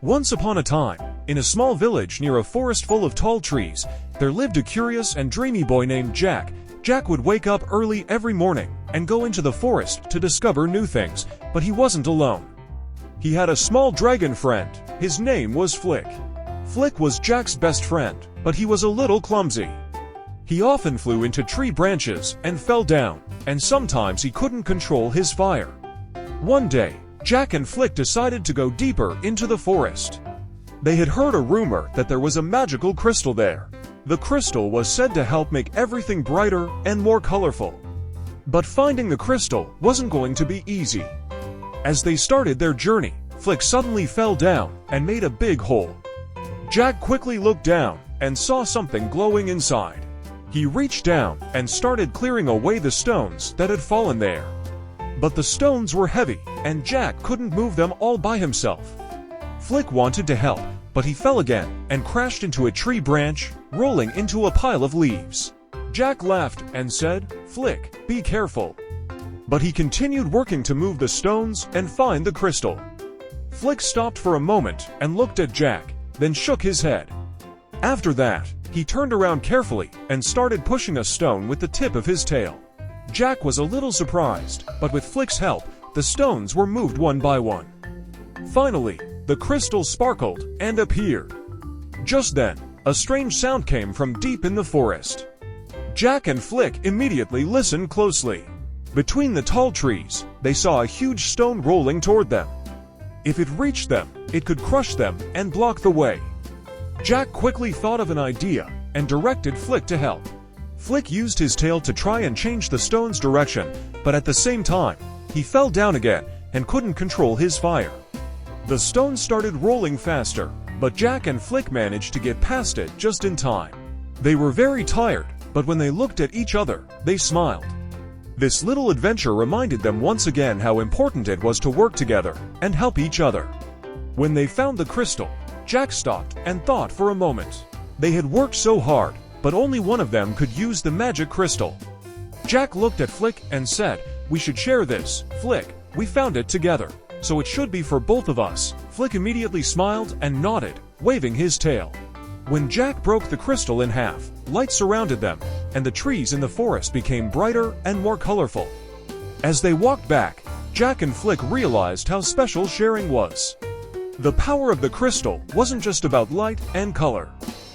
Once upon a time, in a small village near a forest full of tall trees, there lived a curious and dreamy boy named Jack. Jack would wake up early every morning and go into the forest to discover new things, but he wasn't alone. He had a small dragon friend. His name was Flick. Flick was Jack's best friend, but he was a little clumsy. He often flew into tree branches and fell down, and sometimes he couldn't control his fire. One day, Jack and Flick decided to go deeper into the forest. They had heard a rumor that there was a magical crystal there. The crystal was said to help make everything brighter and more colorful. But finding the crystal wasn't going to be easy. As they started their journey, Flick suddenly fell down and made a big hole. Jack quickly looked down and saw something glowing inside. He reached down and started clearing away the stones that had fallen there. But the stones were heavy, and Jack couldn't move them all by himself. Flick wanted to help, but he fell again and crashed into a tree branch, rolling into a pile of leaves. Jack laughed and said, "Flick, be careful." But he continued working to move the stones and find the crystal. Flick stopped for a moment and looked at Jack, then shook his head. After that, he turned around carefully and started pushing a stone with the tip of his tail. Jack was a little surprised, but with Flick's help, the stones were moved one by one. Finally, the crystal sparkled and appeared. Just then, a strange sound came from deep in the forest. Jack and Flick immediately listened closely. Between the tall trees, they saw a huge stone rolling toward them. If it reached them, it could crush them and block the way. Jack quickly thought of an idea and directed Flick to help. Flick used his tail to try and change the stone's direction, but at the same time, he fell down again and couldn't control his fire. The stone started rolling faster, but Jack and Flick managed to get past it just in time. They were very tired, but when they looked at each other, they smiled. This little adventure reminded them once again how important it was to work together and help each other. When they found the crystal, Jack stopped and thought for a moment. They had worked so hard, but only one of them could use the magic crystal. Jack looked at Flick and said, "We should share this, Flick. We found it together, so it should be for both of us." Flick immediately smiled and nodded, waving his tail. When Jack broke the crystal in half, light surrounded them, and the trees in the forest became brighter and more colorful. As they walked back, Jack and Flick realized how special sharing was. The power of the crystal wasn't just about light and color.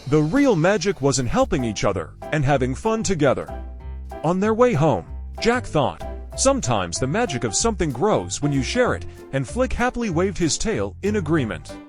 The real magic was in helping each other and having fun together. On their way home, Jack thought, "Sometimes the magic of something grows when you share it," and Flick happily waved his tail in agreement.